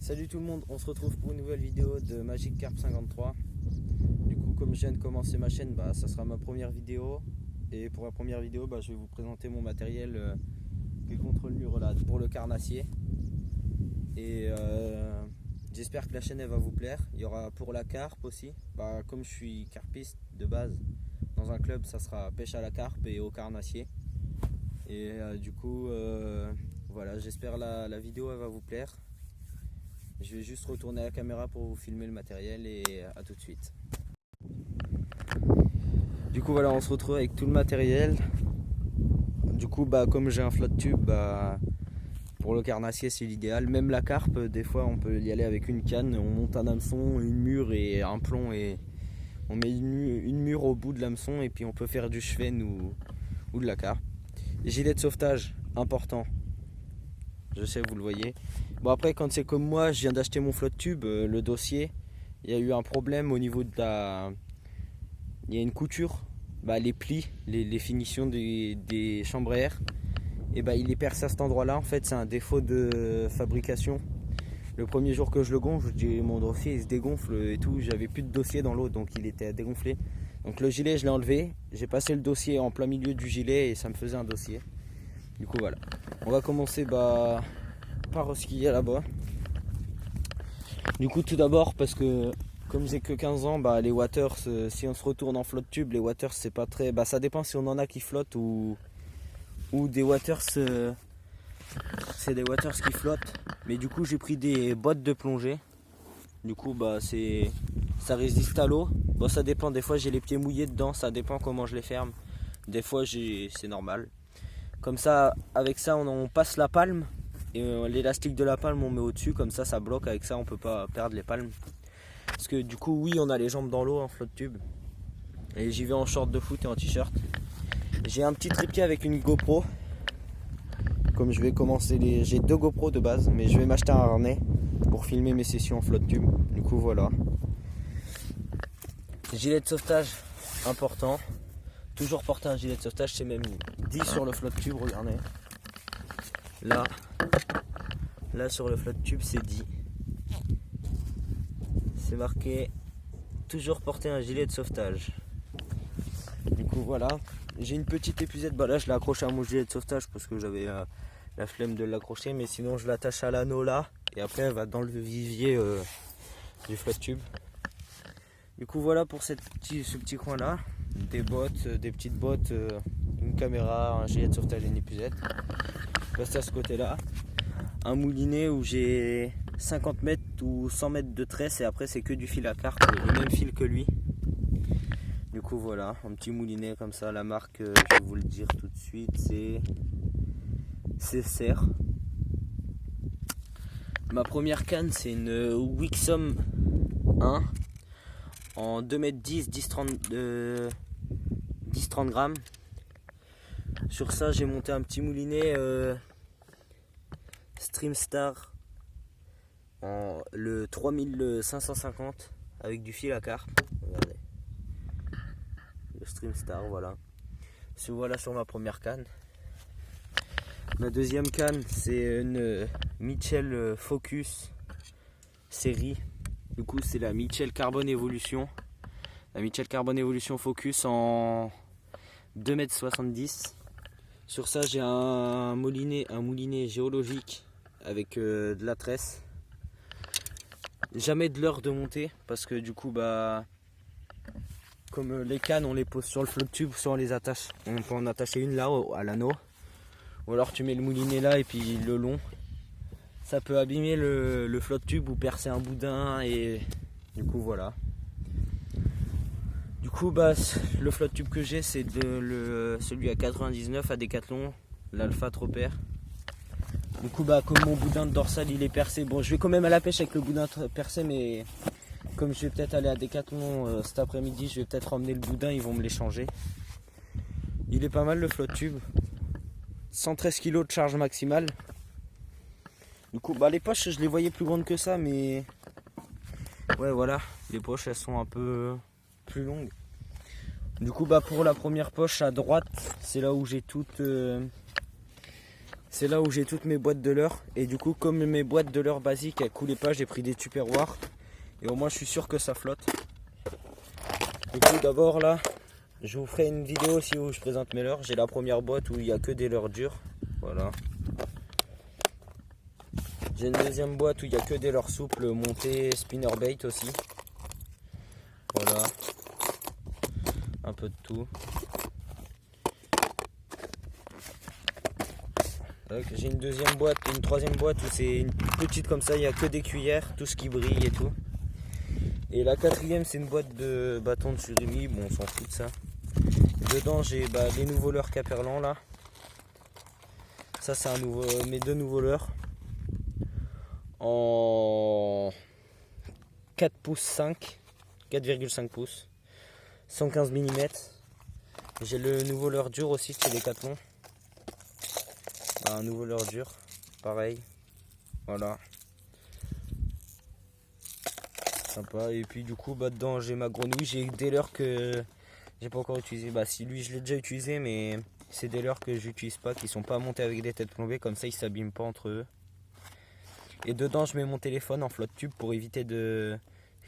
Salut tout le monde, on se retrouve pour une nouvelle vidéo de Magic Carp 53. Du coup, comme je viens de commencer ma chaîne, ça sera ma première vidéo. Et pour la première vidéo, je vais vous présenter mon matériel qui est contre le mur là, pour le carnassier. Et j'espère que la chaîne elle va vous plaire. Il y aura pour la carpe aussi. Comme je suis carpiste de base, dans un club, ça sera pêche à la carpe et au carnassier. Et voilà, j'espère la vidéo elle va vous plaire. Je vais juste retourner la caméra pour vous filmer le matériel et à tout de suite. Du coup voilà, on se retrouve avec tout le matériel. Du coup comme j'ai un flotte tube, pour le carnassier c'est l'idéal. Même la carpe, des fois on peut y aller avec une canne, on monte un hameçon, une mure et un plomb et on met une mure au bout de l'hameçon et puis on peut faire du chevenne ou de la carpe. Gilet de sauvetage, important. Je sais, vous le voyez. Bon après, quand c'est comme moi, je viens d'acheter mon flotte tube, le dossier, il y a eu un problème au niveau de la... Il y a une couture, les plis, les finitions des chambres à air, et il est percé à cet endroit-là. En fait, c'est un défaut de fabrication. Le premier jour que je le gonfle, mon dossier il se dégonfle et tout, j'avais plus de dossier dans l'eau, donc il était dégonflé. Donc le gilet, je l'ai enlevé, j'ai passé le dossier en plein milieu du gilet et ça me faisait un dossier. Du coup voilà, on va commencer par skier là-bas. Du coup tout d'abord parce que comme j'ai que 15 ans, les waters, si on se retourne en flotte tube, les waters c'est pas très... ça dépend si on en a qui flottent ou des waters, c'est des waters qui flottent. Mais du coup j'ai pris des bottes de plongée. Du coup ça résiste à l'eau. Bon ça dépend, des fois j'ai les pieds mouillés dedans, ça dépend comment je les ferme. Des fois c'est normal. Comme ça, avec ça on passe la palme. Et l'élastique de la palme on met au dessus, comme ça bloque, avec ça on peut pas perdre les palmes. Parce que du coup oui on a les jambes dans l'eau en flotte tube. Et j'y vais en short de foot et en t-shirt. J'ai un petit trépied avec une GoPro. Comme je vais commencer j'ai 2 GoPro de base, mais je vais m'acheter un harnais pour filmer mes sessions en flotte tube. Du coup voilà. Gilet de sauvetage, important. Toujours porter un gilet de sauvetage, c'est même 10 sur le flotte tube, regardez. Là sur le flotte tube c'est 10. C'est marqué toujours porter un gilet de sauvetage. Du coup voilà. J'ai une petite épuisette. Là je l'ai accroché à mon gilet de sauvetage parce que j'avais la flemme de l'accrocher. Mais sinon je l'attache à l'anneau là. Et après elle va dans le vivier du flotte tube. Du coup voilà pour ce petit coin là. Des bottes, des petites bottes, une caméra, un gilet de sauvetage et une épuisette. Reste à ce côté là. Un moulinet où j'ai 50 mètres ou 100 mètres de tresse et après c'est que du fil à carpe, le même fil que lui. Du coup voilà, un petit moulinet comme ça, la marque je vais vous le dire tout de suite, c'est Serre. Ma première canne c'est une Wixom 1 en 2m10, 10-30 grammes. Sur ça j'ai monté un petit moulinet Streamstar le 3550 avec du fil à carpe. Regardez. Le Streamstar, voilà. Voilà sur ma première canne. Ma deuxième canne, c'est une Mitchell Focus série. Du coup, c'est la Mitchell Carbon Evolution. La Mitchell Carbon Evolution Focus en 2m70. Sur ça, j'ai un moulinet géologique avec de la tresse. Jamais de leurre de montée parce que du coup comme les cannes on les pose sur le flotte tube, soit on les attache, on peut en attacher une là à l'anneau, ou alors tu mets le moulinet là et puis le long, ça peut abîmer le flotte tube ou percer un boudin et du coup voilà. Du coup le flotte tube que j'ai c'est celui à 99 à Decathlon, l'Alpha Troper. Du coup comme mon boudin de dorsale il est percé, bon je vais quand même à la pêche avec le boudin percé, mais comme je vais peut-être aller à Decathlon cet après-midi, je vais peut-être emmener le boudin, ils vont me l'échanger. Il est pas mal le flotte tube. 113 kg de charge maximale. Du coup les poches je les voyais plus grandes que ça, mais ouais voilà, les poches elles sont un peu plus longues. Du coup pour la première poche à droite, c'est là où j'ai toutes C'est là où j'ai toutes mes boîtes de leurre. Et du coup, comme mes boîtes de leurre basiques elles coulaient pas, j'ai pris des tupperwares. Et au moins je suis sûr que ça flotte. Du coup d'abord là, je vous ferai une vidéo aussi où je présente mes leurres. J'ai la première boîte où il n'y a que des leurres durs. Voilà. J'ai une deuxième boîte où il n'y a que des leurres souples montés, spinnerbait aussi. Voilà. Un peu de tout. J'ai une deuxième boîte, une troisième boîte où c'est une petite comme ça, il n'y a que des cuillères, tout ce qui brille et tout. Et la quatrième c'est une boîte de bâtons de surimi, bon on s'en fout de ça. Dedans j'ai les nouveaux leurres Caperlan là. Ça c'est mes deux nouveaux leurres. En 4 pouces 5, 4,5 pouces, 115 mm. J'ai le nouveau leurre dur aussi chez Decathlon. Un nouveau leurre dur, pareil. Voilà. Sympa. Et puis du coup dedans j'ai ma grenouille. J'ai des leurres que j'ai pas encore utilisé. Si lui je l'ai déjà utilisé, mais c'est des leurres que j'utilise pas, qui sont pas montés avec des têtes plombées, comme ça ils s'abîment pas entre eux. Et dedans je mets mon téléphone en flotte tube pour éviter de...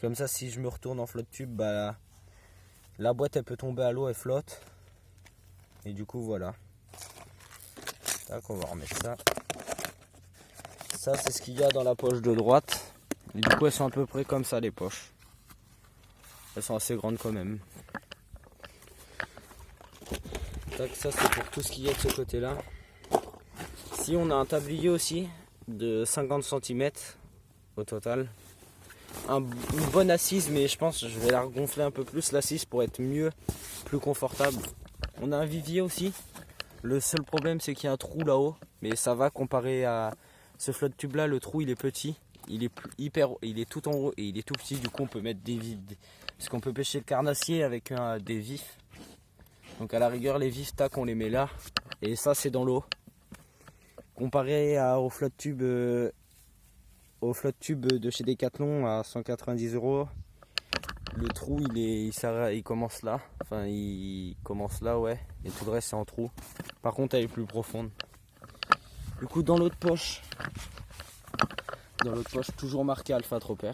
Comme ça si je me retourne en flotte tube, la boîte elle peut tomber à l'eau, elle flotte. Et du coup voilà. Tac, on va remettre ça. Ça c'est ce qu'il y a dans la poche de droite. Et du coup elles sont à peu près comme ça les poches. Elles sont assez grandes quand même. Tac, ça c'est pour tout ce qu'il y a de ce côté là. Si on a un tablier aussi de 50 cm au total. Une bonne assise, mais je pense que je vais la regonfler un peu plus l'assise pour être mieux, plus confortable. On a un vivier aussi. Le seul problème c'est qu'il y a un trou là-haut, mais ça va comparé à ce flotte tube là. Le trou il est petit, il est tout en haut et il est tout petit. Du coup on peut mettre des vifs, parce qu'on peut pêcher le carnassier avec des vifs. Donc à la rigueur les vifs, tac, on les met là, et ça c'est dans l'eau. Comparé au flotte tube de chez Decathlon à 190 €, le trou il commence là, enfin il commence là, ouais, et tout le reste c'est en trou. Par contre elle est plus profonde. Du coup dans l'autre poche toujours marqué Alpha Tropper.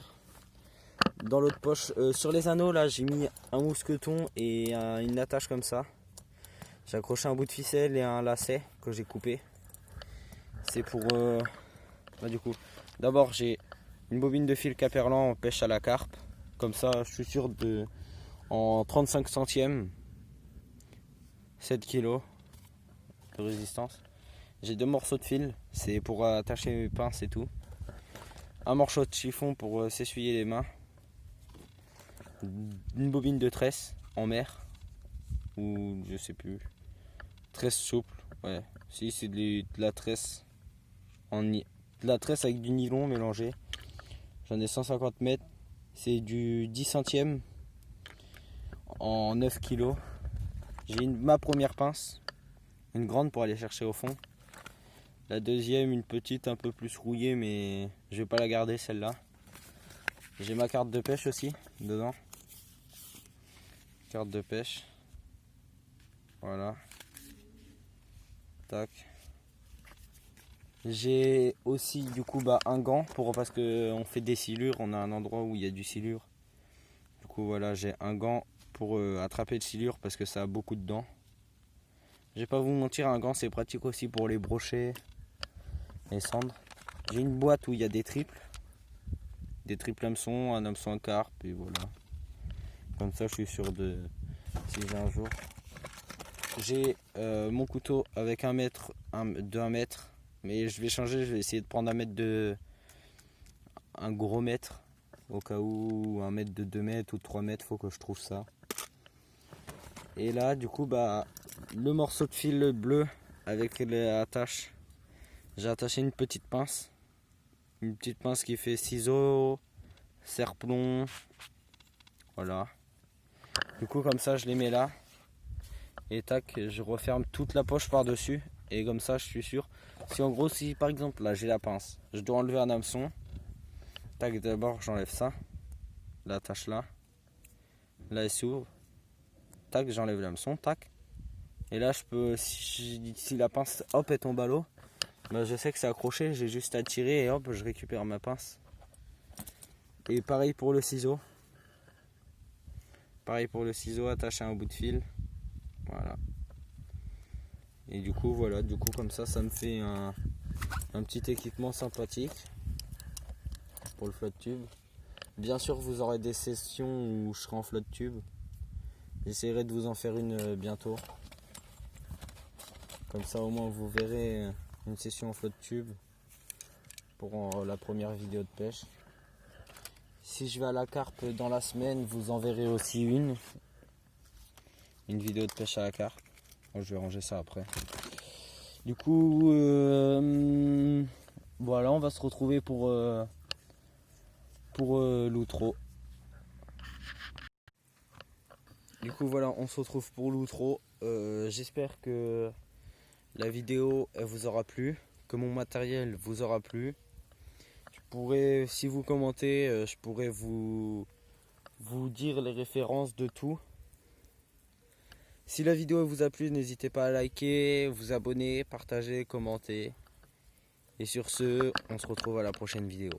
Dans l'autre poche, sur les anneaux là j'ai mis un mousqueton et une attache comme ça. J'ai accroché un bout de ficelle et un lacet que j'ai coupé. C'est pour du coup, d'abord j'ai une bobine de fil Caperlan en pêche à la carpe. Comme ça je suis sûr en 35 centièmes 7 kg de résistance. J'ai deux morceaux de fil, c'est pour attacher mes pinces et tout. Un morceau de chiffon pour s'essuyer les mains. Une bobine de tresse en mer, ou je sais plus, tresse souple, ouais, si c'est de la tresse de la tresse avec du nylon mélangé. J'en ai 150 mètres, c'est du 10 centièmes en 9 kg. J'ai ma première pince, une grande pour aller chercher au fond. La deuxième, une petite un peu plus rouillée, mais je vais pas la garder celle-là. J'ai ma carte de pêche aussi dedans. Carte de pêche. Voilà. Tac. J'ai aussi du coup un gant parce que on fait des silures, on a un endroit où il y a du silure. Du coup voilà, j'ai un gant pour attraper le silure parce que ça a beaucoup de dents. Je vais pas vous mentir, un gant c'est pratique aussi pour les brochets, les cendres. J'ai une boîte où il y a des triples hameçons, un hameçon à carpe, et voilà. Comme ça je suis sûr de si j'ai un jour. J'ai mon couteau avec 1 mètre, de 1 mètre, mais je vais changer, je vais essayer de prendre un gros mètre, au cas où un mètre de 2 mètres ou 3 mètres, faut que je trouve ça. Et là du coup le morceau de fil bleu avec l'attache, j'ai attaché une petite pince qui fait ciseaux, serre-plomb, voilà. Du coup comme ça je les mets là, et tac, je referme toute la poche par dessus, et comme ça je suis sûr. Si par exemple là j'ai la pince, je dois enlever un hameçon, tac, d'abord j'enlève ça, l'attache là elle s'ouvre, tac, j'enlève l'hameçon, tac, et là je peux, si la pince hop elle tombe à l'eau, Bah, je sais que c'est accroché, j'ai juste à tirer et hop, je récupère ma pince. Et pareil pour le ciseau. Pareil pour le ciseau attaché à un bout de fil. Voilà. Et du coup, voilà, comme ça me fait un petit équipement sympathique pour le flotte tube. Bien sûr, vous aurez des sessions où je serai en flotte tube. J'essaierai de vous en faire une bientôt. Comme ça, au moins, vous verrez une session en flotte tube pour la première vidéo de pêche. Si je vais à la carpe dans la semaine, vous en verrez aussi une vidéo de pêche à la carpe. Moi, je vais ranger ça après. Du coup, voilà, on va se retrouver pour l'outro. Du coup, voilà, on se retrouve pour l'outro. J'espère que la vidéo elle vous aura plu, que mon matériel vous aura plu. Je pourrais, si vous commentez, je pourrais vous dire les références de tout. Si la vidéo vous a plu, n'hésitez pas à liker, vous abonner, partager, commenter. Et sur ce, on se retrouve à la prochaine vidéo.